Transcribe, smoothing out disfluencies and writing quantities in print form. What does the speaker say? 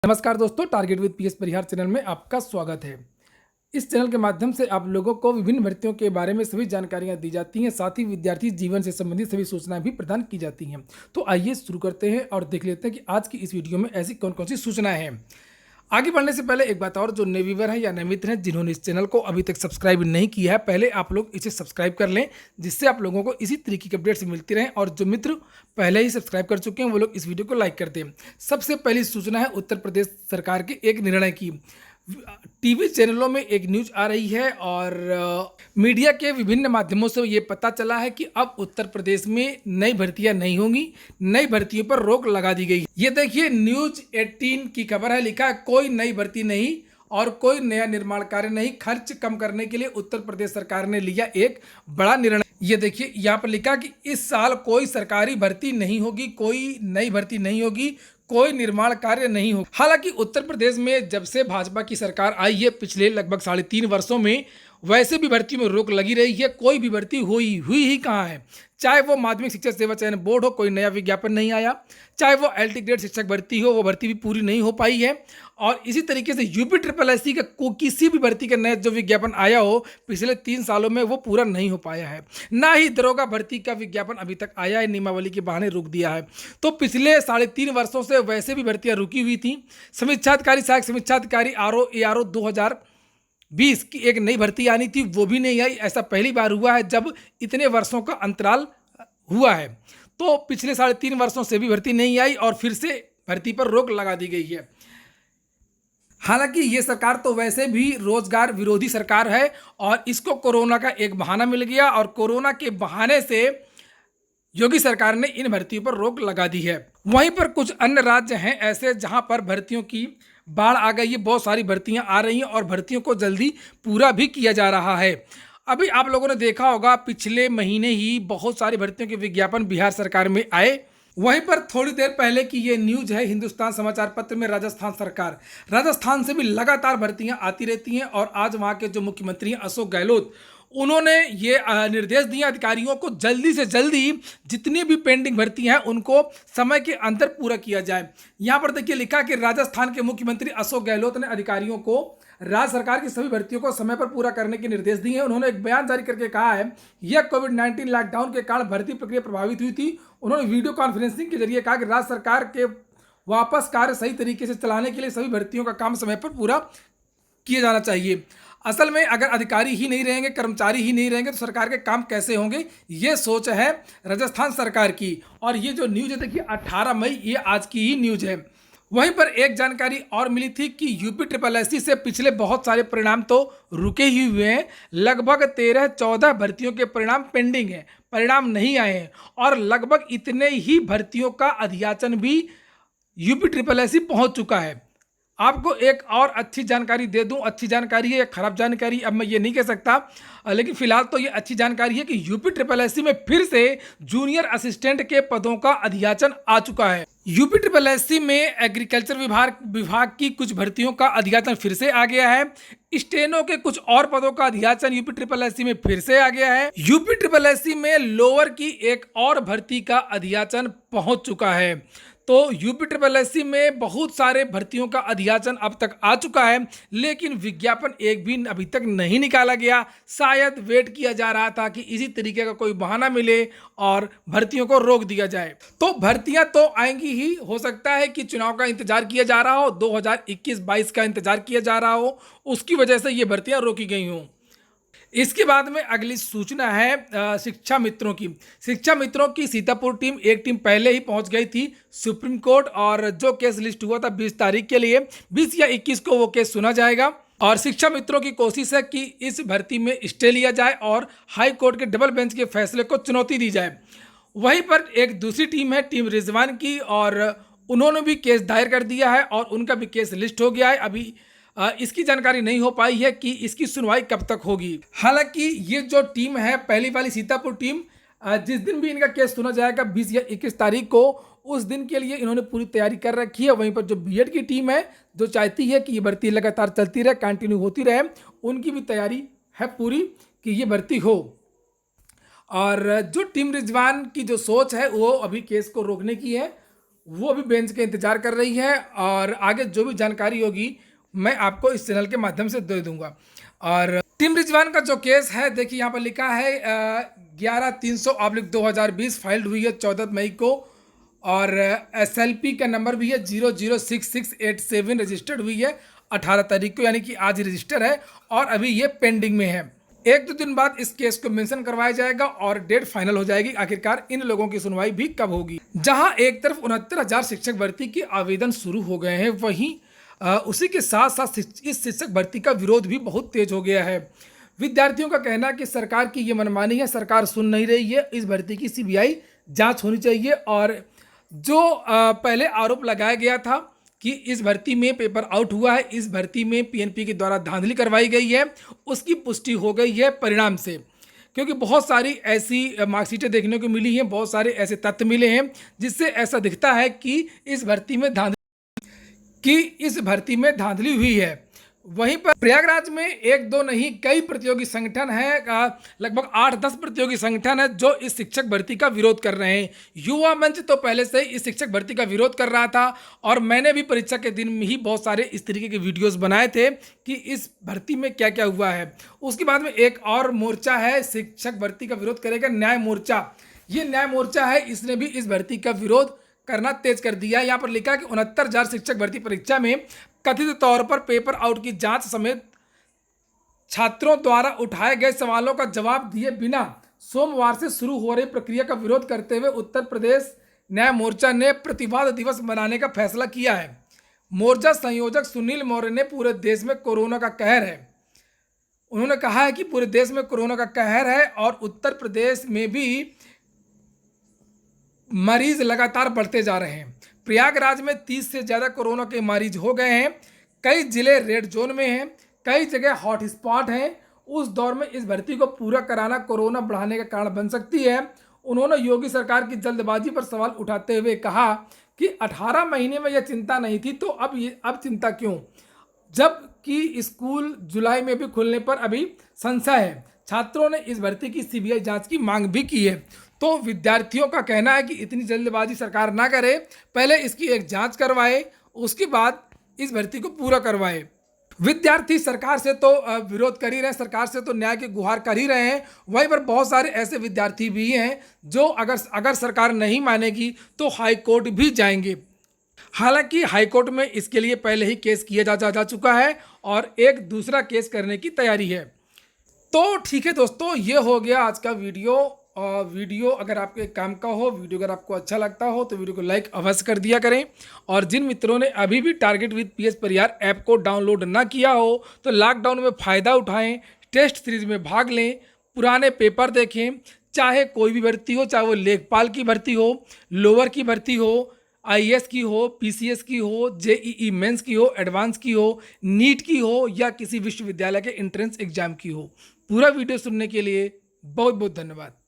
नमस्कार दोस्तों, target with PS Parihar channel में आपका स्वागत है। इस चैनल के माध्यम से आप लोगों को विभिन्न भर्तियों के बारे में सभी जानकारियां दी जाती हैं, साथ ही विद्यार्थी जीवन से संबंधित सभी सूचनाएं भी प्रदान की जाती हैं। तो आइए शुरू करते हैं और देख लेते हैं कि आज की इस वीडियो में ऐसी कौन कौन सी सूचनाएं हैं। आगे बढ़ने से पहले एक बात और, जो नए व्यूअर हैं या नए मित्र हैं जिन्होंने इस चैनल को अभी तक सब्सक्राइब नहीं किया है, पहले आप लोग इसे सब्सक्राइब कर लें, जिससे आप लोगों को इसी तरीके की अपडेट्स मिलती रहें। और जो मित्र पहले ही सब्सक्राइब कर चुके हैं वो लोग इस वीडियो को लाइक कर दें। सबसे पहली सूचना है उत्तर प्रदेश सरकार के एक निर्णय की। टीवी चैनलों में एक न्यूज आ रही है और मीडिया के विभिन्न माध्यमों से ये पता चला है कि अब उत्तर प्रदेश में नई भर्तियां नहीं होंगी, नई भर्तियों पर रोक लगा दी गई। ये देखिए, न्यूज 18 की खबर है, लिखा है कोई नई भर्ती नहीं और कोई नया निर्माण कार्य नहीं, खर्च कम करने के लिए उत्तर प्रदेश सरकार ने लिया एक बड़ा निर्णय। ये देखिए, यहाँ पर लिखा कि इस साल कोई सरकारी भर्ती नहीं होगी, कोई नई भर्ती नहीं होगी, कोई निर्माण कार्य नहीं हो। हालांकि उत्तर प्रदेश में जब से भाजपा की सरकार आई है, पिछले लगभग 3.5 वर्षों में वैसे भी भर्ती में रोक लगी रही है, कोई भी भर्ती हुई ही कहाँ है। चाहे वो माध्यमिक शिक्षक सेवा चयन बोर्ड हो, कोई नया विज्ञापन नहीं आया। चाहे वो LT ग्रेड शिक्षक भर्ती हो, वो भर्ती भी पूरी नहीं हो पाई है। और इसी तरीके से UP SSS का किसी भी भर्ती का नया जो विज्ञापन आया हो पिछले 3 सालों में, वो पूरा नहीं हो पाया है। ना ही दरोगा भर्ती का विज्ञापन अभी तक आया है, नियमावली के बहाने रुक दिया है। तो पिछले 3.5 वर्षों से वैसे भी भर्तियां रुकी हुई थी। समीक्षाधिकारी, सहायक समीक्षाधिकारी ARO 2020 की एक नई भर्ती आनी थी, वो भी नहीं आई। ऐसा पहली बार हुआ है जब इतने वर्षों का अंतराल हुआ है। तो पिछले 3.5 वर्षों से भी भर्ती नहीं आई और फिर से भर्ती पर रोक लगा दी गई है। हालांकि ये सरकार तो वैसे भी रोजगार विरोधी सरकार है और इसको कोरोना का एक बहाना मिल गया और कोरोना के बहाने से योगी सरकार ने इन भर्तियों पर रोक लगा दी है। वहीं पर कुछ अन्य राज्य हैं ऐसे जहां पर भर्तियों की बाढ़ आ गई है, बहुत सारी भर्तियां आ रही हैं और भर्तियों को जल्दी पूरा भी किया जा रहा है। अभी आप लोगों ने देखा होगा, पिछले महीने ही बहुत सारी भर्तियों के विज्ञापन बिहार सरकार में आए। वहीं पर थोड़ी देर पहले की ये न्यूज है हिंदुस्तान समाचार पत्र में, राजस्थान से भी लगातार भर्तियां आती रहती हैं। और आज वहां के जो मुख्यमंत्री हैं अशोक गहलोत, उन्होंने ये निर्देश दिए अधिकारियों को जल्दी से जल्दी जितनी भी पेंडिंग भर्तियां हैं उनको समय के अंदर पूरा किया जाए। यहाँ पर देखिए लिखा कि राजस्थान के मुख्यमंत्री अशोक गहलोत ने अधिकारियों को राज्य सरकार की सभी भर्तियों को समय पर पूरा करने के निर्देश दिए हैं। उन्होंने एक बयान जारी करके कहा है, यह कोविड-19 लॉकडाउन के कारण भर्ती प्रक्रिया प्रभावित हुई थी। उन्होंने वीडियो कॉन्फ्रेंसिंग के जरिए कहा कि राज्य सरकार के वापस कार्य सही तरीके से चलाने के लिए सभी भर्तियों का काम समय पर पूरा किया जाना चाहिए। असल में अगर अधिकारी ही नहीं रहेंगे, कर्मचारी ही नहीं रहेंगे तो सरकार के काम कैसे होंगे, ये सोच है राजस्थान सरकार की। और ये जो न्यूज़ है देखिए 18 मई, ये आज की ही न्यूज़ है। वहीं पर एक जानकारी और मिली थी कि UP SSS से पिछले बहुत सारे परिणाम तो रुके ही हुए हैं। लगभग 13-14 भर्तियों के परिणाम पेंडिंग हैं, परिणाम नहीं आए हैं और लगभग इतने ही भर्तियों का अध्याचन भी UP SSS पहुंच चुका है। आपको एक और अच्छी जानकारी दे दूं, अच्छी जानकारी है या खराब जानकारी अब मैं ये नहीं कह सकता, लेकिन फिलहाल तो ये अच्छी जानकारी है कि UP SSS में फिर से जूनियर असिस्टेंट के पदों का अध्याचन आ चुका है। UP SSS में एग्रीकल्चर विभाग की कुछ भर्तियों का अध्याचन फिर से आ गया है। स्टेनो के कुछ और पदों का अध्याचन UP SSS में फिर से आ गया है। UP SSS में लोअर की एक और भर्ती का अध्याचन पहुंच चुका है। तो UP SSS में बहुत सारे भर्तियों का अध्याचन अब तक आ चुका है, लेकिन विज्ञापन एक भी अभी तक नहीं निकाला गया। शायद वेट किया जा रहा था कि इसी तरीके का कोई बहाना मिले और भर्तियों को रोक दिया जाए। तो भर्तियां तो आएंगी ही, हो सकता है कि चुनाव का इंतजार किया जा रहा हो, 2021-22 का इंतजार किया जा रहा हो, उसकी वजह से ये भर्तियां रोकी गई हों। इसके बाद में अगली सूचना है शिक्षा मित्रों की सीतापुर टीम, एक टीम पहले ही पहुंच गई थी सुप्रीम कोर्ट और जो केस लिस्ट हुआ था 20 तारीख के लिए, 20 या 21 को वो केस सुना जाएगा। और शिक्षा मित्रों की कोशिश है कि इस भर्ती में स्टे लिया जाए और हाई कोर्ट के डबल बेंच के फैसले को चुनौती दी जाए। वहीं पर एक दूसरी टीम है टीम रिजवान की, और उन्होंने भी केस दायर कर दिया है और उनका भी केस लिस्ट हो गया है। अभी इसकी जानकारी नहीं हो पाई है कि इसकी सुनवाई कब तक होगी। हालांकि ये जो टीम है पहली वाली सीतापुर टीम, जिस दिन भी इनका केस सुना जाएगा 20 या 21 तारीख को, उस दिन के लिए इन्होंने पूरी तैयारी कर रखी है। वहीं पर जो BEd की टीम है जो चाहती है कि ये भर्ती लगातार चलती रहे, कंटिन्यू होती रहे, उनकी भी तैयारी है पूरी कि ये भर्ती हो। और जो टीम रिजवान की जो सोच है वो अभी केस को रोकने की है, वो अभी बेंच के इंतजार कर रही है और आगे जो भी जानकारी होगी मैं आपको इस चैनल के माध्यम से दे दूंगा। और टीम रिजवान का जो केस है, देखिए यहाँ पर लिखा है 11/300/2020 फाइल्ड हुई है 14 मई को, और SLP का नंबर भी है 006687 रजिस्टर्ड हुई है 18 तारीख को, यानी कि आज रजिस्टर है और अभी ये पेंडिंग में है। 1-2 दिन बाद इस केस को मेंशन करवाया जाएगा और डेट फाइनल हो जाएगी आखिरकार इन लोगों की सुनवाई भी कब होगी। जहां एक तरफ 69,000 शिक्षक भर्ती के आवेदन शुरू हो गए हैं, वहीं उसी के साथ साथ इस शिक्षक भर्ती का विरोध भी बहुत तेज हो गया है। विद्यार्थियों का कहना है कि सरकार की ये मनमानी है, सरकार सुन नहीं रही है, इस भर्ती की CBI जांच होनी चाहिए। और जो पहले आरोप लगाया गया था कि इस भर्ती में पेपर आउट हुआ है, इस भर्ती में PNP के द्वारा धांधली करवाई गई है, उसकी पुष्टि हो गई है परिणाम से, क्योंकि बहुत सारी ऐसी मार्कशीटें देखने को मिली हैं, बहुत सारे ऐसे तथ्य मिले हैं जिससे ऐसा दिखता है कि इस भर्ती में धांधली हुई है। वहीं पर प्रयागराज में 1-2 नहीं कई प्रतियोगी संगठन हैं, लगभग 8-10 प्रतियोगी संगठन है जो इस शिक्षक भर्ती का विरोध कर रहे हैं। युवा मंच तो पहले से ही इस शिक्षक भर्ती का विरोध कर रहा था और मैंने भी परीक्षा के दिन में ही बहुत सारे इस तरीके के वीडियोस बनाए थे कि इस भर्ती में क्या क्या हुआ है। उसके बाद में एक और मोर्चा है शिक्षक भर्ती का विरोध करेगा, न्याय मोर्चा। ये न्याय मोर्चा है, इसने भी इस भर्ती का विरोध करना तेज कर दिया। यहाँ पर लिखा है कि 69,000 शिक्षक भर्ती परीक्षा में कथित तौर पर पेपर आउट की जांच समेत छात्रों द्वारा उठाए गए सवालों का जवाब दिए बिना सोमवार से शुरू हो रही प्रक्रिया का विरोध करते हुए उत्तर प्रदेश न्याय मोर्चा ने प्रतिवाद दिवस मनाने का फैसला किया है। मोर्चा संयोजक सुनील मौर्य ने पूरे देश में कोरोना का कहर है, उन्होंने कहा है कि पूरे देश में कोरोना का कहर है और उत्तर प्रदेश में भी मरीज लगातार बढ़ते जा रहे हैं। प्रयागराज में 30 से ज़्यादा कोरोना के मरीज हो गए हैं, कई जिले रेड जोन में हैं, कई जगह हॉट स्पॉट हैं। उस दौर में इस भर्ती को पूरा कराना कोरोना बढ़ाने का कारण बन सकती है। उन्होंने योगी सरकार की जल्दबाजी पर सवाल उठाते हुए कहा कि 18 महीने में यह चिंता नहीं थी तो अब चिंता क्यों, जबकि स्कूल जुलाई में भी खुलने पर अभी संशय है। छात्रों ने इस भर्ती की CBI जांच की मांग भी की है। तो विद्यार्थियों का कहना है कि इतनी जल्दबाजी सरकार ना करे, पहले इसकी एक जांच करवाए, उसके बाद इस भर्ती को पूरा करवाए। विद्यार्थी सरकार से तो विरोध कर ही रहे हैं, सरकार से तो न्याय की गुहार कर ही रहे हैं। वहीं पर बहुत सारे ऐसे विद्यार्थी भी हैं जो अगर सरकार नहीं मानेगी तो हाई कोर्ट भी जाएंगे। हालांकि हाई कोर्ट में इसके लिए पहले ही केस किया जा चुका है और एक दूसरा केस करने की तैयारी है। तो ठीक है दोस्तों, ये हो गया आज का वीडियो। और वीडियो अगर आपके काम का हो, वीडियो अगर आपको अच्छा लगता हो तो वीडियो को लाइक अवश्य कर दिया करें। और जिन मित्रों ने अभी भी target with PS Parihar app को डाउनलोड ना किया हो तो लॉकडाउन में फ़ायदा उठाएं, टेस्ट सीरीज में भाग लें, पुराने पेपर देखें, चाहे कोई भी भर्ती हो, चाहे वो लेखपाल की भर्ती हो, लोअर की भर्ती हो, IAS की हो, PCS की हो, JEE मेंस की हो, एडवांस की हो, नीट की हो या किसी विश्वविद्यालय के एंट्रेंस एग्जाम की हो। पूरा वीडियो सुनने के लिए बहुत बहुत धन्यवाद।